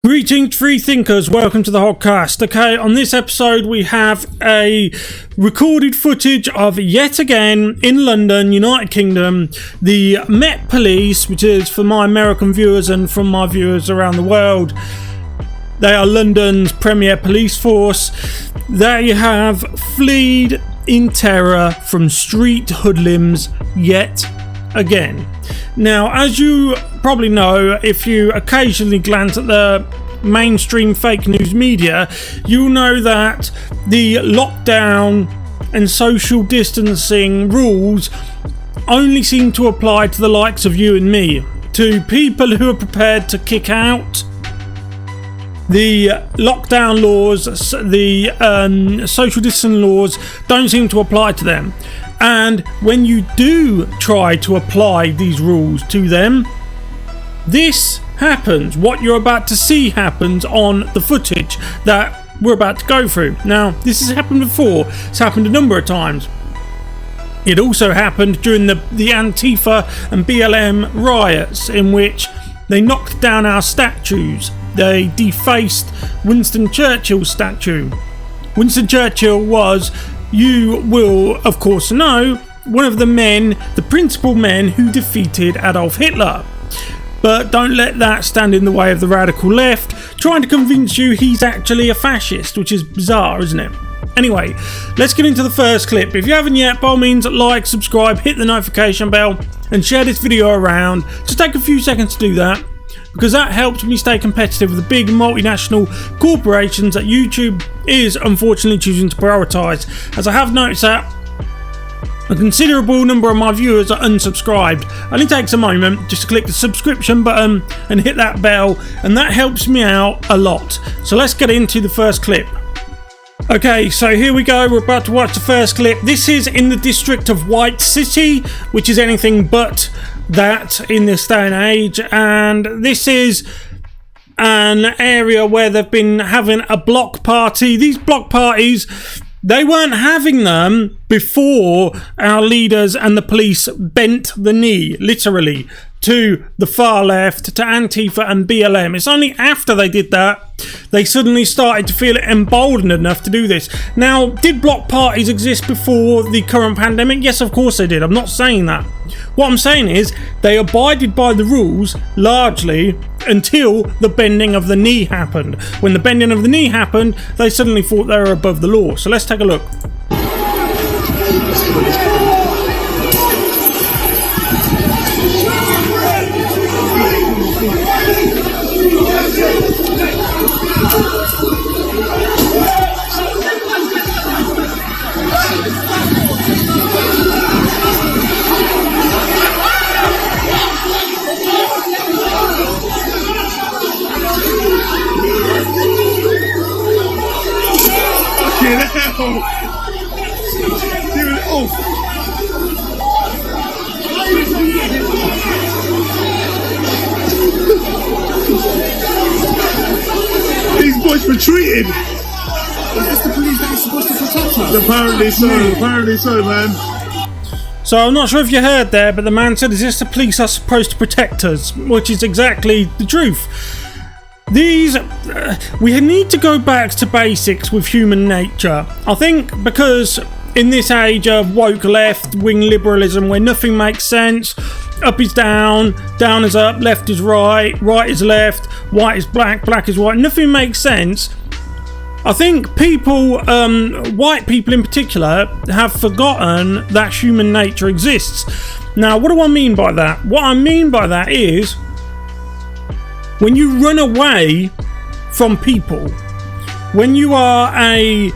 Greetings, free thinkers. Welcome to the Hoggcast. Okay, on this episode we have a recorded footage of, yet again, in London, United Kingdom, the Met Police, which is for my American viewers and from my viewers around the world. They are London's premier police force. They have fled in terror from street hoodlums yet again. Now, as you probably know, if you occasionally glance at the mainstream fake news media, you'll know that the lockdown and social distancing rules only seem to apply to the likes of you and me, to people who are prepared to kick out the lockdown laws. The social distancing laws don't seem to apply to them. And when you do try to apply these rules to them, this happens. What you're about to see happens on the footage that we're about to go through. Now, this has happened before. It's happened a number of times. It also happened during the Antifa and BLM riots, in which they knocked down our statues. They defaced Winston Churchill's statue. Winston Churchill was, you will of course know, one of the principal men who defeated Adolf Hitler. But don't let that stand in the way of the radical left trying to convince you he's actually a fascist, which is bizarre, isn't it? Anyway, let's get into the first clip. If you haven't yet, by all means, like, subscribe, hit the notification bell and share this video around. Just take a few seconds to do that, because that helps me stay competitive with the big multinational corporations that YouTube is unfortunately choosing to prioritise, as I have noticed that a considerable number of my viewers are unsubscribed. It only takes a moment just to click the subscription button and hit that bell, and that helps me out a lot. So let's get into the first clip. Okay, so here we go. We're about to watch the first clip. This is in the district of White City, which is anything but that in this day and age, and this is an area where they've been having a block party. These block parties, they weren't having them before our leaders and the police bent the knee, literally, to the far left, to Antifa and BLM. It's only after they did that they suddenly started to feel emboldened enough to do this. Now, did block parties exist before the current pandemic? Yes, of course they did. I'm not saying that. What I'm saying is they abided by the rules largely until the bending of the knee happened. When the bending of the knee happened, they suddenly thought they were above the law. So let's take a look. These boys retreated. Is this the police that are supposed to protect us? Apparently so, man. So I'm not sure if you heard there, but the man said, is this the police are supposed to protect us? Which is exactly the truth. We need to go back to basics with human nature. I think because in this age of woke left-wing liberalism where nothing makes sense, up is down, down is up, left is right, right is left, white is black, black is white, nothing makes sense. I think people, white people in particular, have forgotten that human nature exists. Now, what do I mean by that? What I mean by that is, when you run away from people, when you are a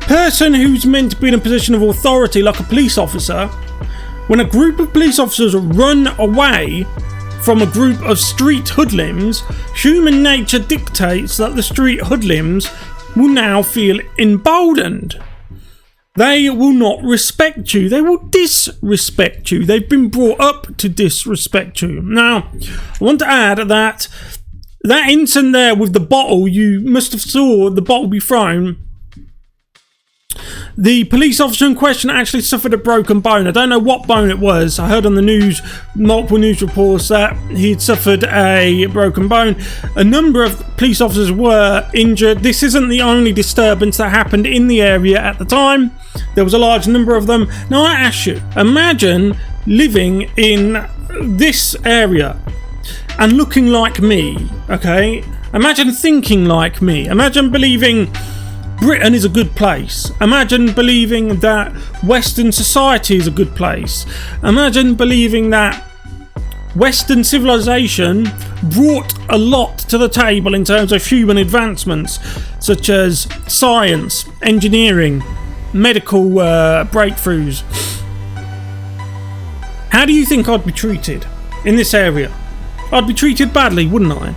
person who's meant to be in a position of authority, like a police officer, when a group of police officers run away from a group of street hoodlums, human nature dictates that the street hoodlums will now feel emboldened. They will not respect you. They will disrespect you. They've been brought up to disrespect you. Now, I want to add that incident there with the bottle, you must have saw the bottle be thrown. The police officer in question actually suffered a broken bone. I don't know what bone it was. I heard on the news, multiple news reports, that he'd suffered a broken bone. A number of police officers were injured. This isn't the only disturbance that happened in the area at the time. There was a large number of them. Now I ask you, imagine living in this area and looking like me, okay? Imagine thinking like me. Imagine believing Britain is a good place. Imagine believing that Western society is a good place. Imagine believing that Western civilization brought a lot to the table in terms of human advancements, such as science, engineering, medical breakthroughs. How do you think I'd be treated in this area? I'd be treated badly, wouldn't I?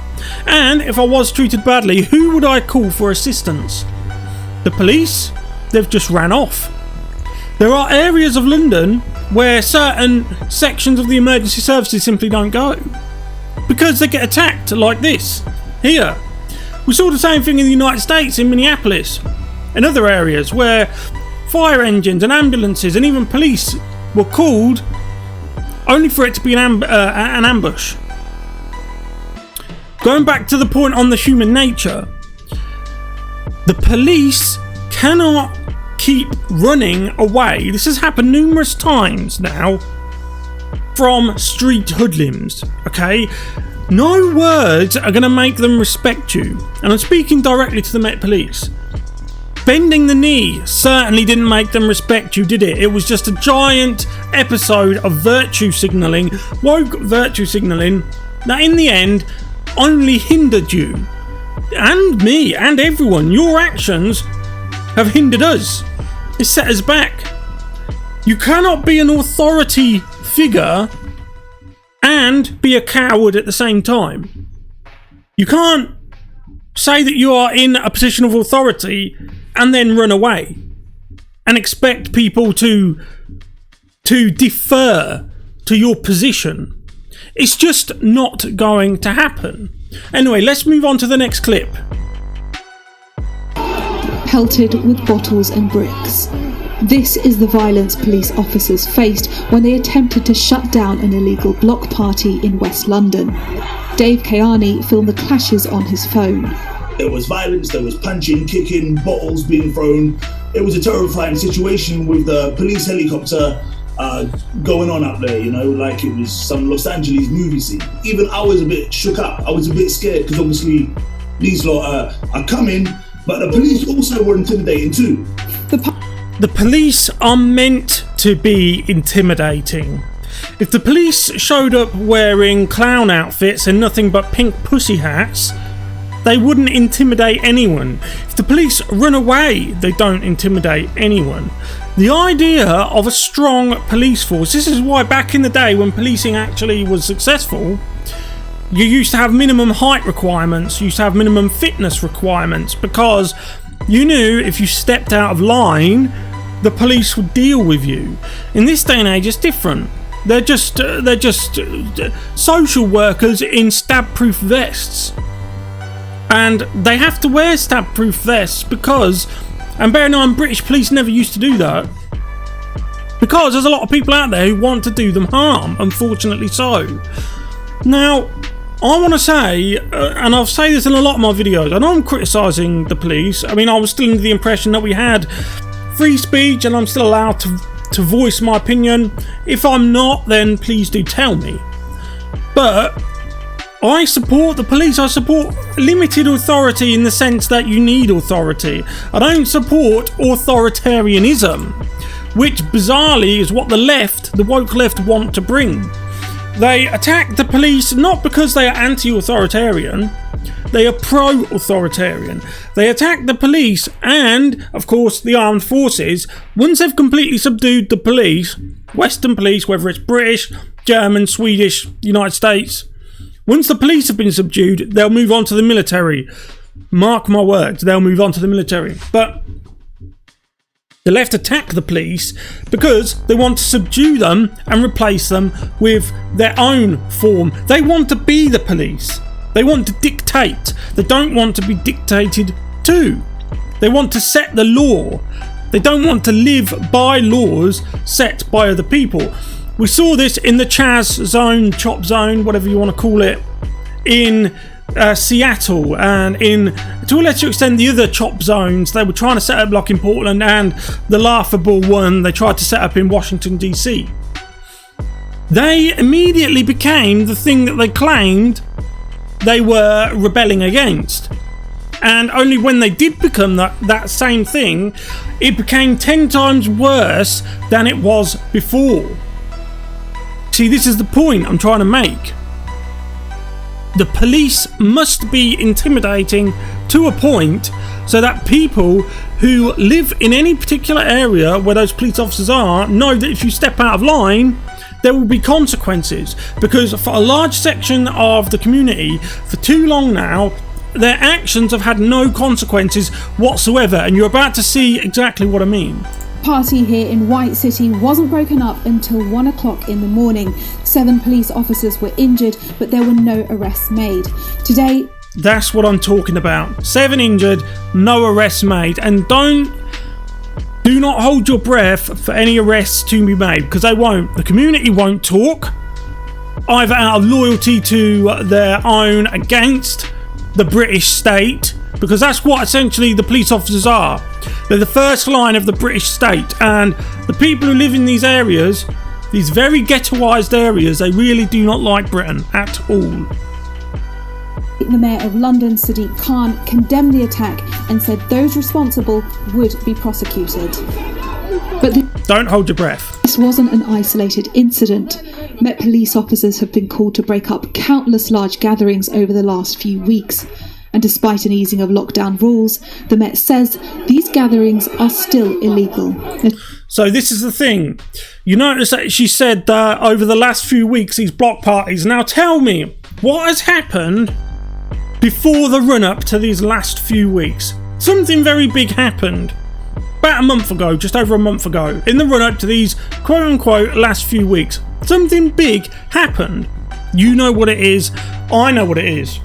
And if I was treated badly, who would I call for assistance? The police? They've just ran off. There are areas of London where certain sections of the emergency services simply don't go because they get attacked like this. Here, we saw the same thing in the United States, in Minneapolis, and other areas where fire engines and ambulances and even police were called only for it to be an ambush. Going back to the point on the human nature, the police cannot keep running away. This has happened numerous times now from street hoodlums, okay? No words are going to make them respect you. And I'm speaking directly to the Met Police. Bending the knee certainly didn't make them respect you, did it? It was just a giant episode of virtue signalling, woke virtue signalling, that in the end only hindered you. And me, and everyone. Your actions have hindered us. It set us back. You cannot be an authority figure and be a coward at the same time. You can't say that you are in a position of authority and then run away and expect people to defer to your position. It's just not going to happen. Anyway, let's move on to the next clip. Pelted with bottles and bricks. This is the violence police officers faced when they attempted to shut down an illegal block party in West London. Dave Kayani filmed the clashes on his phone. There was violence, there was punching, kicking, bottles being thrown. It was a terrifying situation with the police helicopter going on up there, you know, like it was some Los Angeles movie scene. Even I was a bit shook up. I was a bit scared because obviously these lot are coming, but the police also were intimidating too. The police are meant to be intimidating. If the police showed up wearing clown outfits and nothing but pink pussy hats, they wouldn't intimidate anyone. If the police run away, they don't intimidate anyone. The idea of a strong police force, this is why back in the day when policing actually was successful, you used to have minimum height requirements, you used to have minimum fitness requirements, because you knew if you stepped out of line, the police would deal with you. In this day and age, it's different. They're just social workers in stab-proof vests. And they have to wear stab-proof vests because, and bear in mind, British police never used to do that, because there's a lot of people out there who want to do them harm, unfortunately so. Now, I want to say, and I'll say this in a lot of my videos, I know I'm criticising the police. I mean, I was still under the impression that we had free speech and I'm still allowed to voice my opinion. If I'm not, then please do tell me. But I support the police. I support limited authority in the sense that you need authority. I don't support authoritarianism, which bizarrely is what the woke left want to bring. They attack the police not because they are anti-authoritarian, they are pro-authoritarian. They attack the police and, of course, the armed forces. Once they've completely subdued the police, Western police, whether it's British, German, Swedish, United States, once the police have been subdued, they'll move on to the military. Mark my words, they'll move on to the military. But the left attack the police because they want to subdue them and replace them with their own form. They want to be the police. They want to dictate. They don't want to be dictated to. They want to set the law. They don't want to live by laws set by other people. We saw this in the Chaz zone, Chop zone, whatever you want to call it, in Seattle, and in, to a lesser extent, the other Chop zones. They were trying to set up like in Portland, and the laughable one they tried to set up in Washington DC. They immediately became the thing that they claimed they were rebelling against. And only when they did become that same thing, it became 10 times worse than it was before. See, this is the point I'm trying to make. The police must be intimidating to a point so that people who live in any particular area where those police officers are know that if you step out of line, there will be consequences. Because for a large section of the community, for too long now, their actions have had no consequences whatsoever, and you're about to see exactly what I mean. Party here in White City wasn't broken up until 1 o'clock in the morning. 7 police officers were injured, but there were no arrests made. Today, that's what I'm talking about. 7 injured, no arrests made. And do not hold your breath for any arrests to be made, because they won't. The community won't talk, either out of loyalty to their own against the British state, because that's what essentially the police officers are. They're the first line of the British state, and the people who live in these areas, these very ghettoised areas, they really do not like Britain at all. The Mayor of London, Sadiq Khan, condemned the attack and said those responsible would be prosecuted. But don't hold your breath. This wasn't an isolated incident. Met police officers have been called to break up countless large gatherings over the last few weeks. And despite an easing of lockdown rules, the Met says these gatherings are still illegal. So this is the thing. You notice that she said that over the last few weeks, these block parties. Now tell me, what has happened before the run-up to these last few weeks? Something very big happened. About a month ago, just over a month ago, in the run-up to these quote-unquote last few weeks. Something big happened. You know what it is. I know what it is.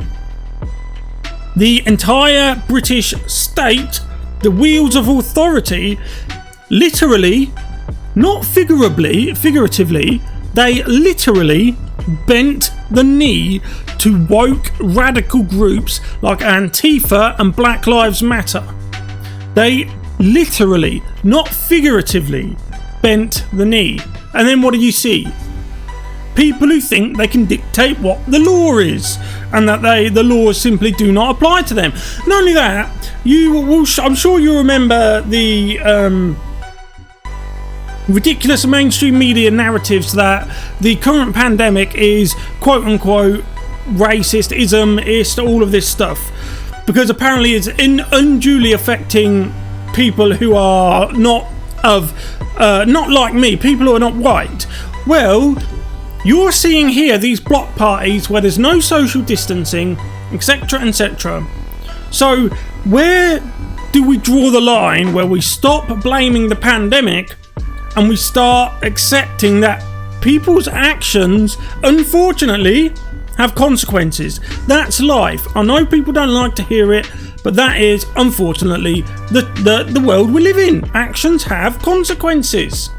The entire British state, the wheels of authority, literally, not figuratively, they literally bent the knee to woke radical groups like Antifa and Black Lives Matter. They literally, not figuratively, bent the knee. And then what do you see? People who think they can dictate what the law is, and that the laws simply do not apply to them. Not only that, I'm sure you remember the ridiculous mainstream media narratives that the current pandemic is quote-unquote racist, ismist, all of this stuff, because apparently it's unduly affecting people who are not like me, people who are not white. Well, you're seeing here these block parties where there's no social distancing, etc, etc. So where do we draw the line where we stop blaming the pandemic and we start accepting that people's actions, unfortunately, have consequences? That's life. I know people don't like to hear it, but that is, unfortunately, the world we live in. Actions have consequences.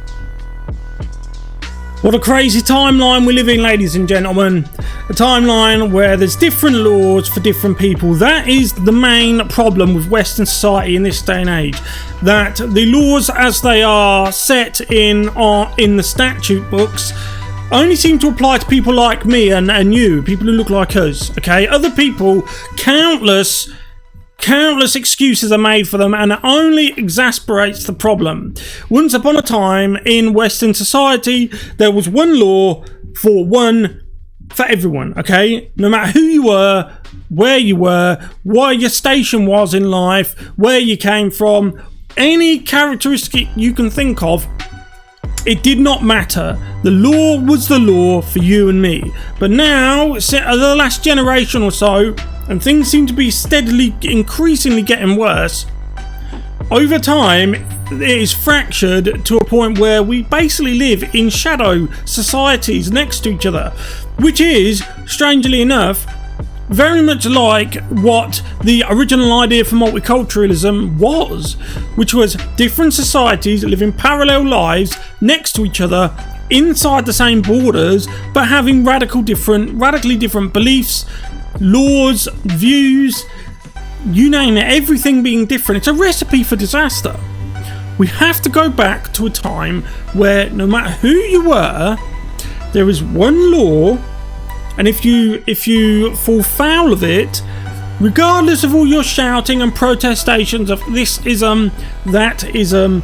What a crazy timeline we live in, ladies and gentlemen. A timeline where there's different laws for different people. That is the main problem with Western society in this day and age. That the laws as they are set in the statute books only seem to apply to people like me and you, people who look like us, okay? Other people, countless excuses are made for them, and it only exasperates the problem. Once upon a time in Western society, there was one law for everyone, okay? No matter who you were, where you were, what your station was in life, where you came from, any characteristic you can think of, it did not matter. The law was the law for you and me. But now, the last generation or so, and things seem to be steadily, increasingly getting worse, over time it is fractured to a point where we basically live in shadow societies next to each other, which is, strangely enough, very much like what the original idea for multiculturalism was, which was different societies living parallel lives next to each other inside the same borders, but having radically different beliefs, laws, views, you name it, everything being different. It's a recipe for disaster. We have to go back to a time where no matter who you were, there is one law, and if you fall foul of it, regardless of all your shouting and protestations of this ism, that ism,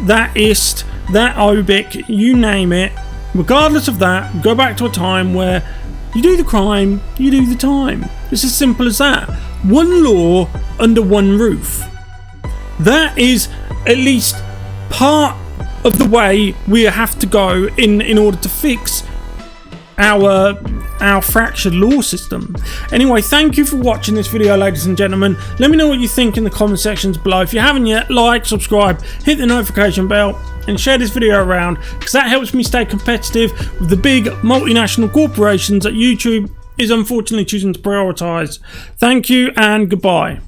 that ist, that obic, you name it, regardless of that, go back to a time where you do the crime, you do the time. It's as simple as that. One law under one roof. That is at least part of the way we have to go in order to fix our fractured law system. Anyway, thank you for watching this video, ladies and gentlemen. Let me know what you think in the comment sections below. If you haven't yet, like, subscribe, hit the notification bell, and share this video around, because that helps me stay competitive with the big multinational corporations that YouTube is unfortunately choosing to prioritise. Thank you and goodbye.